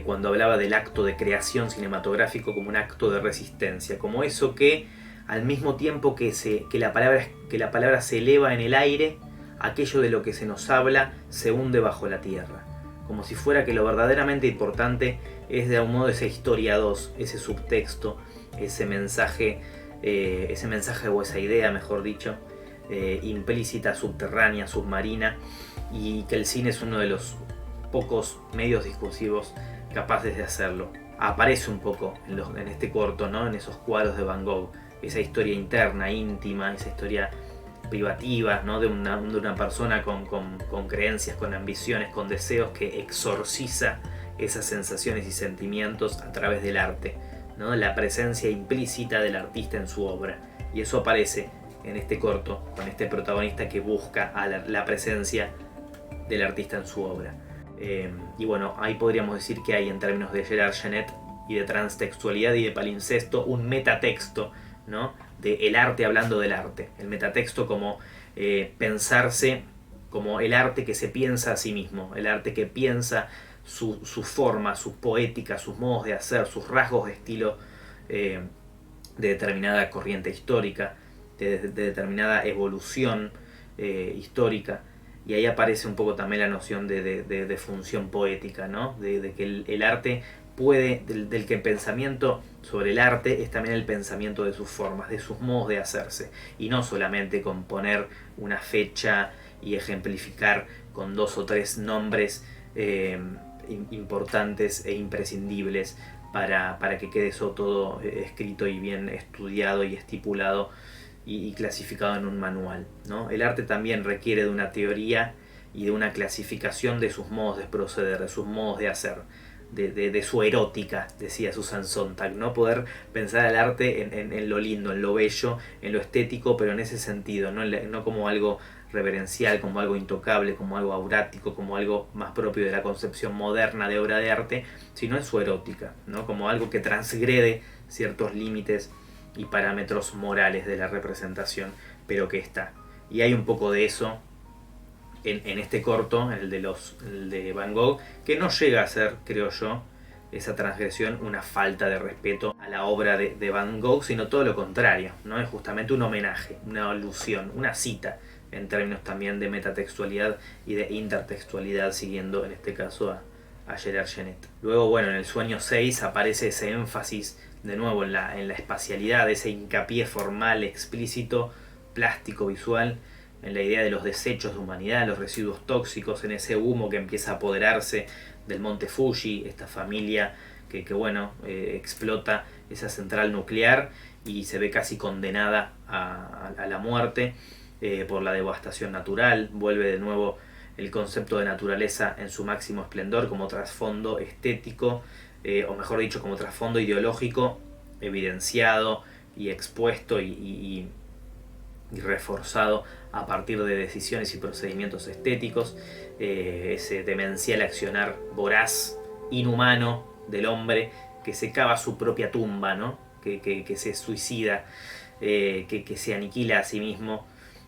A: cuando hablaba del acto de creación cinematográfico como un acto de resistencia, como eso que al mismo tiempo que la palabra se eleva en el aire, aquello de lo que se nos habla se hunde bajo la tierra, como si fuera que lo verdaderamente importante es de algún modo esa historia 2, ese subtexto, ese mensaje o esa idea, mejor dicho, implícita, subterránea, submarina, y que el cine es uno de los pocos medios discursivos capaces de hacerlo. Aparece un poco en este corto, ¿no? En esos cuadros de Van Gogh, esa historia interna, íntima, esa historia privativa, ¿no? de una persona con creencias, con ambiciones, con deseos, que exorciza esas sensaciones y sentimientos a través del arte, ¿no? La presencia implícita del artista en su obra, y eso aparece en este corto con este protagonista que busca a la presencia del artista en su obra. Y bueno, ahí podríamos decir que hay, en términos de Gerard Genet y de transtextualidad y de palincesto, un metatexto, ¿no? De el arte hablando del arte. El metatexto como pensarse como el arte que se piensa a sí mismo, el arte que piensa su forma, su poética, sus modos de hacer, sus rasgos de estilo de determinada corriente histórica, de determinada evolución histórica. Y ahí aparece un poco también la noción de función poética, ¿no? De que el arte puede, del que el pensamiento sobre el arte es también el pensamiento de sus formas, de sus modos de hacerse, y no solamente con poner una fecha y ejemplificar con 2 o 3 nombres importantes e imprescindibles para que quede eso todo escrito y bien estudiado y estipulado y clasificado en un manual, ¿no? El arte también requiere de una teoría y de una clasificación de sus modos de proceder, de sus modos de hacer, de su erótica, decía Susan Sontag, ¿no? Poder pensar el arte en lo lindo, en lo bello, en lo estético, pero en ese sentido, no como algo reverencial, como algo intocable, como algo aurático, como algo más propio de la concepción moderna de obra de arte, sino en su erótica, ¿no? Como algo que transgrede ciertos límites y parámetros morales de la representación, pero que está. Y hay un poco de eso en este corto, el de Van Gogh, que no llega a ser, creo yo, esa transgresión una falta de respeto a la obra de Van Gogh, sino todo lo contrario, ¿no? Es justamente un homenaje, una alusión, una cita, en términos también de metatextualidad y de intertextualidad, siguiendo en este caso a Gerard Genet. Luego, bueno, en el sueño 6 aparece ese énfasis de nuevo en la espacialidad, ese hincapié formal, explícito, plástico, visual, en la idea de los desechos de humanidad, los residuos tóxicos, en ese humo que empieza a apoderarse del monte Fuji, esta familia que explota esa central nuclear y se ve casi condenada a la muerte por la devastación natural. Vuelve de nuevo el concepto de naturaleza en su máximo esplendor como trasfondo estético, o mejor dicho, como trasfondo ideológico, evidenciado y expuesto y reforzado a partir de decisiones y procedimientos estéticos, ese demencial accionar voraz, inhumano del hombre que se cava su propia tumba, ¿no? que se suicida, que se aniquila a sí mismo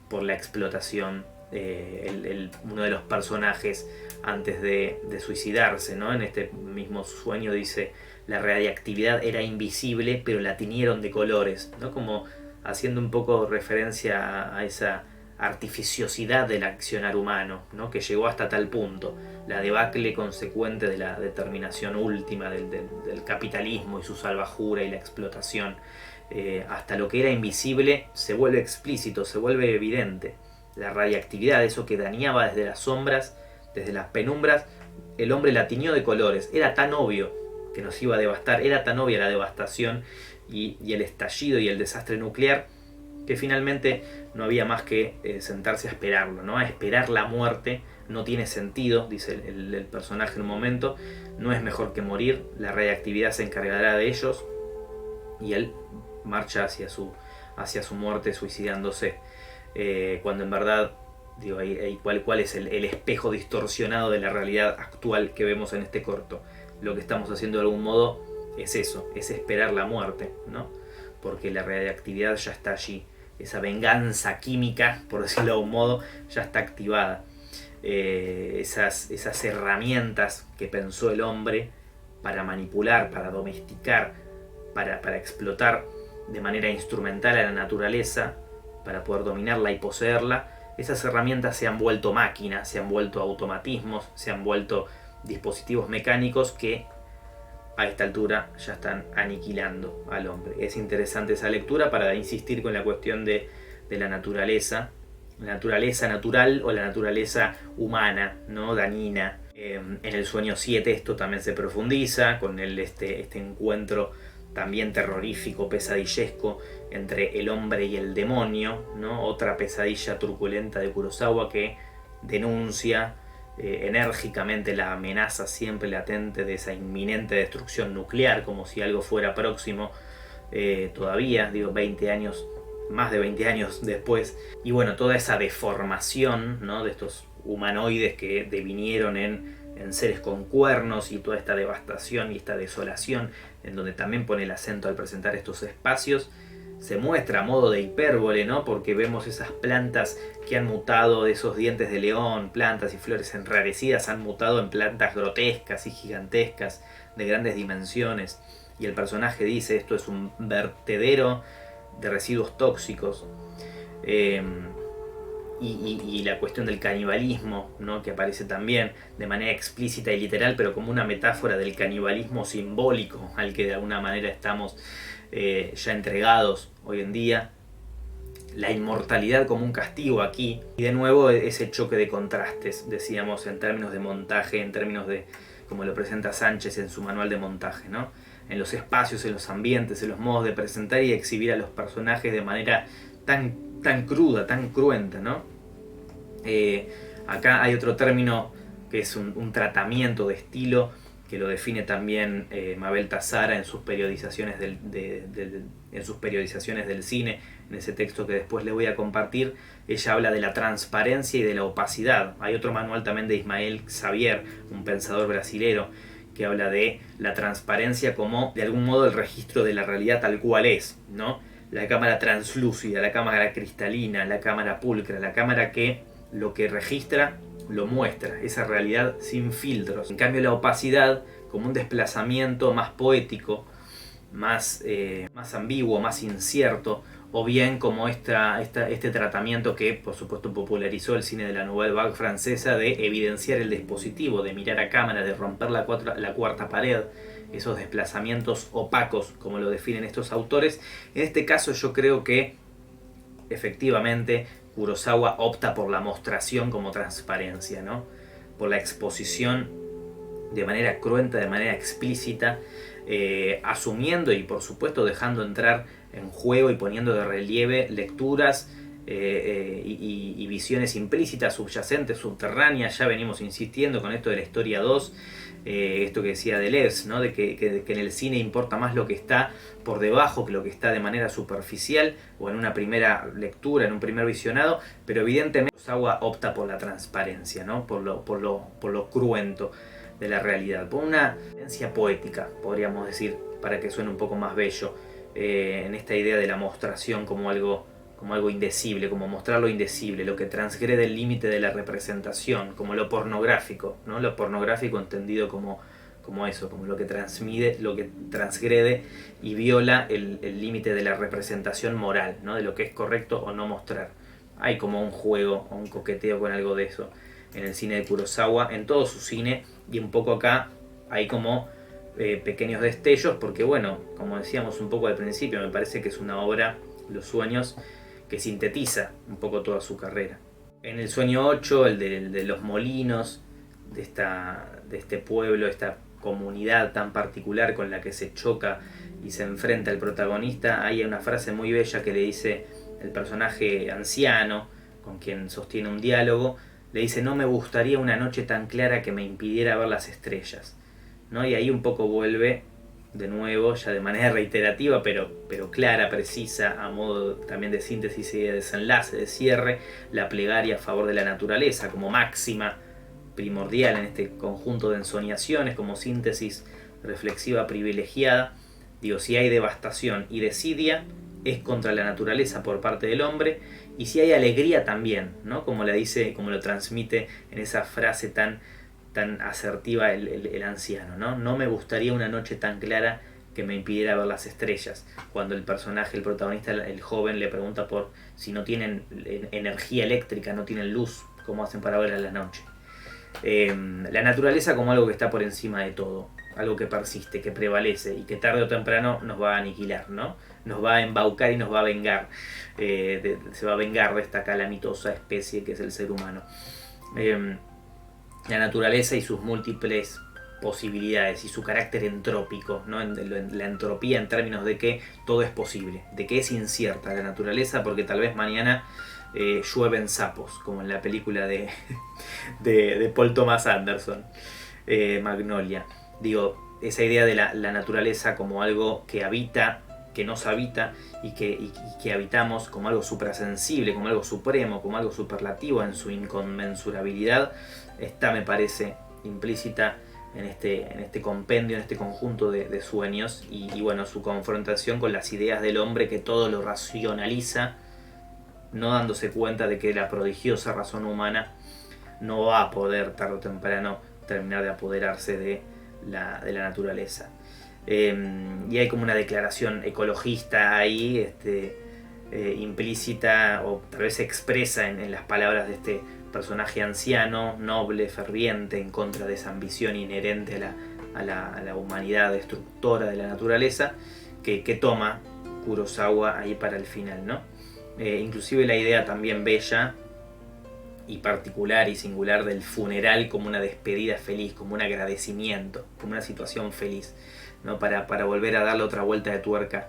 A: por la explotación. Uno de los personajes, antes de suicidarse, ¿no? En este mismo sueño dice: la radiactividad era invisible, pero la tiñeron de colores, ¿no? Como haciendo un poco referencia a esa artificiosidad del accionar humano, ¿no? Que llegó hasta tal punto, la debacle consecuente de la determinación última del capitalismo y su salvajura y la explotación, hasta lo que era invisible se vuelve explícito, se vuelve evidente. La radiactividad, eso que dañaba desde las sombras, desde las penumbras, el hombre la tiñó de colores. Era tan obvio que nos iba a devastar, era tan obvia la devastación y el estallido y el desastre nuclear, que finalmente no había más que sentarse a esperarlo, ¿no? A esperar la muerte, no tiene sentido, dice el personaje en un momento, no es mejor que morir, la radiactividad se encargará de ellos, y él marcha hacia su muerte suicidándose, cuando en verdad, digo, ¿cuál es el espejo distorsionado de la realidad actual que vemos en este corto? Lo que estamos haciendo de algún modo es eso, es esperar la muerte, ¿no? Porque la radiactividad ya está allí, esa venganza química, por decirlo de algún modo, ya está activada. Esas herramientas que pensó el hombre para manipular, para domesticar, para explotar de manera instrumental a la naturaleza, para poder dominarla y poseerla, esas herramientas se han vuelto máquinas, se han vuelto automatismos, se han vuelto dispositivos mecánicos que a esta altura ya están aniquilando al hombre. Es interesante esa lectura para insistir con la cuestión de la naturaleza natural o la naturaleza humana, ¿no? Dañina. En el sueño 7 esto también se profundiza con este encuentro también terrorífico, pesadillesco entre el hombre y el demonio, ¿no? Otra pesadilla truculenta de Kurosawa que denuncia enérgicamente la amenaza siempre latente de esa inminente destrucción nuclear, como si algo fuera próximo todavía, digo, 20 años, más de 20 años después. Y bueno, toda esa deformación, ¿no? De estos humanoides que devinieron en seres con cuernos, y toda esta devastación y esta desolación, en donde también pone el acento al presentar estos espacios, se muestra a modo de hipérbole, ¿no? Porque vemos esas plantas que han mutado, de esos dientes de león, plantas y flores enrarecidas, han mutado en plantas grotescas y gigantescas, de grandes dimensiones. Y el personaje dice, esto es un vertedero de residuos tóxicos. Y la cuestión del canibalismo, ¿no? Que aparece también de manera explícita y literal, pero como una metáfora del canibalismo simbólico al que de alguna manera estamos ya entregados hoy en día. La inmortalidad como un castigo aquí, y de nuevo ese choque de contrastes, decíamos, en términos de montaje, en términos de como lo presenta Sánchez en su manual de montaje, ¿no? En los espacios, en los ambientes, en los modos de presentar y exhibir a los personajes de manera tan cruda, tan cruenta, ¿no? Acá hay otro término que es un tratamiento de estilo que lo define también Mabel Tazara en sus periodizaciones del cine. En ese texto que después les voy a compartir, ella habla de la transparencia y de la opacidad. Hay otro manual también de Ismael Xavier, un pensador brasilero, que habla de la transparencia como de algún modo el registro de la realidad tal cual es, ¿no? La cámara translúcida, la cámara cristalina, la cámara pulcra, la cámara que lo que registra lo muestra, esa realidad sin filtros. En cambio, la opacidad como un desplazamiento más poético, más ambiguo, más incierto, o bien como este tratamiento que por supuesto popularizó el cine de la Nouvelle Vague francesa, de evidenciar el dispositivo, de mirar a cámara, de romper la cuarta pared, esos desplazamientos opacos como lo definen estos autores. En este caso yo creo que efectivamente Kurosawa opta por la mostración como transparencia, ¿no? Por la exposición de manera cruenta, de manera explícita, asumiendo y por supuesto dejando entrar en juego y poniendo de relieve lecturas y visiones implícitas, subyacentes, subterráneas. Ya venimos insistiendo con esto de la historia 2, esto que decía Deleuze, ¿no? De que en el cine importa más lo que está por debajo que lo que está de manera superficial o en una primera lectura, en un primer visionado, pero evidentemente Kurosawa opta por la transparencia, ¿no? por lo cruento de la realidad, por una evidencia poética, podríamos decir, para que suene un poco más bello, en esta idea de la mostración como algo indecible, como mostrar lo indecible, lo que transgrede el límite de la representación, como lo pornográfico, ¿no? Lo pornográfico entendido como eso, como lo que transgrede y viola el límite de la representación moral, ¿no? De lo que es correcto o no mostrar. Hay como un juego o un coqueteo con algo de eso en el cine de Kurosawa, en todo su cine, y un poco acá hay como pequeños destellos, porque bueno, como decíamos un poco al principio, me parece que es una obra, Los Sueños, que sintetiza un poco toda su carrera. En el sueño 8, el de los molinos, de este pueblo, esta comunidad tan particular con la que se choca y se enfrenta el protagonista, hay una frase muy bella que le dice el personaje anciano, con quien sostiene un diálogo, le dice: no me gustaría una noche tan clara que me impidiera ver las estrellas, ¿no? Y ahí un poco vuelve de nuevo, ya de manera reiterativa, pero clara, precisa, a modo también de síntesis y de desenlace, de cierre, la plegaria a favor de la naturaleza como máxima primordial en este conjunto de ensoñaciones, como síntesis reflexiva privilegiada. Digo, si hay devastación y desidia, es contra la naturaleza por parte del hombre, y si hay alegría también, ¿no? Como la dice, como lo transmite en esa frase tan asertiva el anciano, ¿no? No me gustaría una noche tan clara que me impidiera ver las estrellas. Cuando el personaje, el protagonista, el joven, le pregunta por si no tienen energía eléctrica, no tienen luz, ¿cómo hacen para ver a la noche? La naturaleza como algo que está por encima de todo, algo que persiste, que prevalece y que tarde o temprano nos va a aniquilar, ¿no? Nos va a embaucar y nos va a vengar, se va a vengar de esta calamitosa especie que es el ser humano. La naturaleza y sus múltiples posibilidades y su carácter entrópico, ¿no? La entropía en términos de que todo es posible, de que es incierta la naturaleza porque tal vez mañana llueven sapos, como en la película de Paul Thomas Anderson, Magnolia. Digo, esa idea de la naturaleza como algo que habita, que nos habita y que habitamos como algo suprasensible, como algo supremo, como algo superlativo en su inconmensurabilidad, está, me parece, implícita en este compendio, en este conjunto de sueños y bueno, su confrontación con las ideas del hombre que todo lo racionaliza, no dándose cuenta de que la prodigiosa razón humana no va a poder tarde o temprano terminar de apoderarse de la naturaleza. Y hay como una declaración ecologista ahí, implícita o tal vez expresa en las palabras de este personaje anciano, noble, ferviente, en contra de esa ambición inherente a la humanidad destructora de la naturaleza, que toma Kurosawa ahí para el final, ¿no? Inclusive la idea también bella y particular y singular del funeral como una despedida feliz, como un agradecimiento, como una situación feliz, ¿no? Para volver a darle otra vuelta de tuerca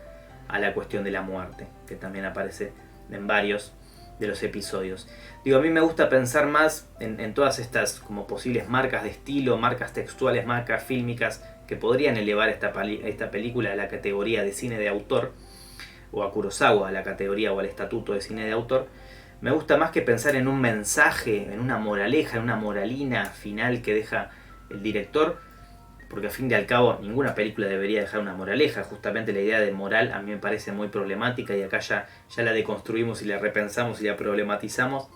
A: a la cuestión de la muerte, que también aparece en varios de los episodios. Digo, a mí me gusta pensar más en todas estas como posibles marcas de estilo, marcas textuales, marcas fílmicas que podrían elevar esta película a la categoría de cine de autor, o a Kurosawa a la categoría o al estatuto de cine de autor. Me gusta más que pensar en un mensaje, en una moraleja, en una moralina final que deja el director, porque al fin y al cabo ninguna película debería dejar una moraleja. Justamente la idea de moral a mí me parece muy problemática y acá ya la deconstruimos y la repensamos y la problematizamos.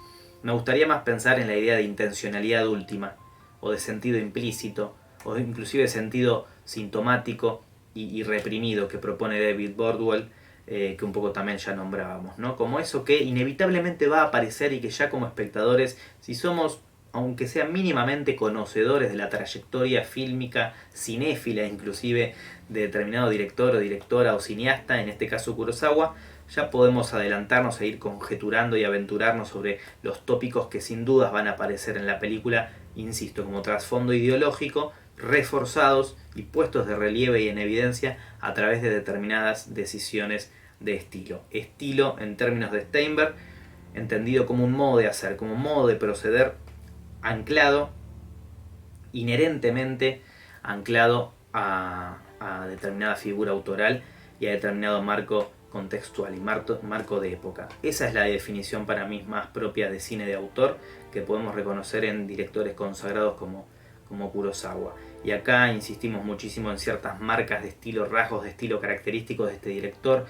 A: Me gustaría más pensar en la idea de intencionalidad última, o de sentido implícito, o inclusive de sentido sintomático y reprimido que propone David Bordwell, que un poco también ya nombrábamos, ¿no? Como eso que inevitablemente va a aparecer y que ya como espectadores, si somos, aunque sean mínimamente conocedores de la trayectoria fílmica, cinéfila inclusive, de determinado director o directora o cineasta, en este caso Kurosawa, ya podemos adelantarnos e ir conjeturando y aventurarnos sobre los tópicos que sin dudas van a aparecer en la película, insisto, como trasfondo ideológico, reforzados y puestos de relieve y en evidencia a través de determinadas decisiones de estilo. Estilo en términos de Steinberg, entendido como un modo de hacer, como un modo de proceder anclado, inherentemente anclado a determinada figura autoral y a determinado marco contextual y marco de época. Esa es la definición para mí más propia de cine de autor que podemos reconocer en directores consagrados como Kurosawa. Y acá insistimos muchísimo en ciertas marcas de estilo, rasgos de estilo característicos de este director,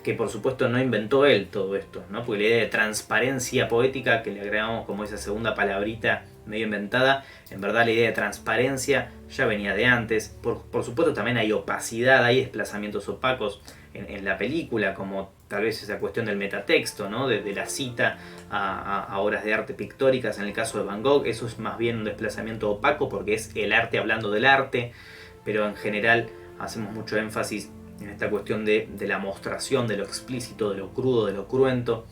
A: que por supuesto no inventó él todo esto, ¿no? Porque la idea de transparencia poética, que le agregamos como esa segunda palabrita medio inventada, en verdad la idea de transparencia ya venía de antes. Por supuesto también hay opacidad, hay desplazamientos opacos en la película, como tal vez esa cuestión del metatexto, ¿no? de la cita a obras de arte pictóricas. En el caso de Van Gogh eso es más bien un desplazamiento opaco porque es el arte hablando del arte, pero en general hacemos mucho énfasis en esta cuestión de la mostración, de lo explícito, de lo crudo, de lo cruento.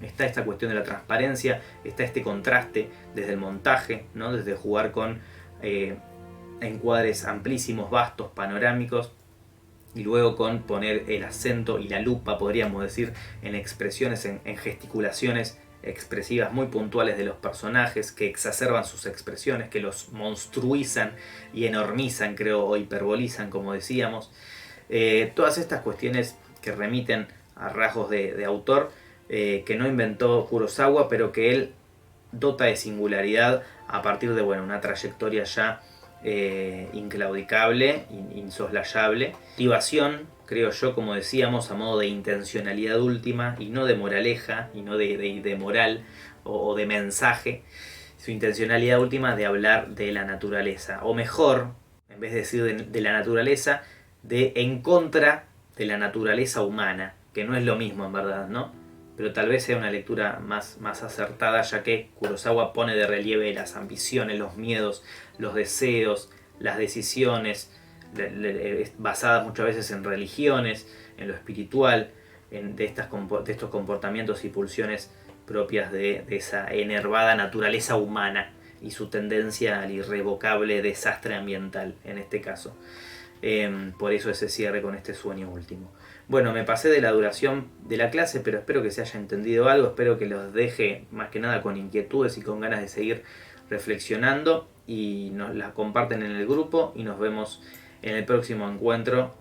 A: Está esta cuestión de la transparencia, está este contraste desde el montaje, ¿no? Desde jugar con encuadres amplísimos, vastos, panorámicos, y luego con poner el acento y la lupa, podríamos decir, en expresiones, en gesticulaciones expresivas muy puntuales de los personajes, que exacerban sus expresiones, que los monstruizan y enormizan, creo, o hiperbolizan, como decíamos. Todas estas cuestiones que remiten a rasgos de autor que no inventó Kurosawa, pero que él dota de singularidad a partir de una trayectoria ya inclaudicable, insoslayable. Motivación, creo yo, como decíamos, a modo de intencionalidad última y no de moraleja y no de moral o de mensaje. Su intencionalidad última de hablar de la naturaleza, o mejor, en vez de decir de la naturaleza, de en contra de la naturaleza humana, que no es lo mismo en verdad, ¿no? Pero tal vez sea una lectura más acertada, ya que Kurosawa pone de relieve las ambiciones, los miedos, los deseos, las decisiones, basadas muchas veces en religiones, en lo espiritual, de estos comportamientos y pulsiones propias de esa enervada naturaleza humana y su tendencia al irrevocable desastre ambiental, en este caso. Por eso ese cierre con este sueño último. Bueno, me pasé de la duración de la clase, pero espero que se haya entendido algo, espero que los deje más que nada con inquietudes y con ganas de seguir reflexionando, y nos las comparten en el grupo y nos vemos en el próximo encuentro.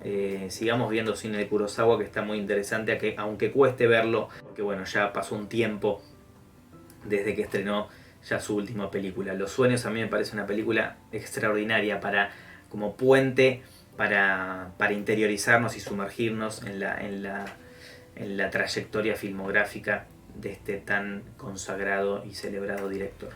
A: Sigamos viendo cine de Kurosawa, que está muy interesante, aunque cueste verlo, porque bueno, ya pasó un tiempo desde que estrenó ya su última película. Los sueños a mí me parece una película extraordinaria como puente para interiorizarnos y sumergirnos en la trayectoria filmográfica de este tan consagrado y celebrado director.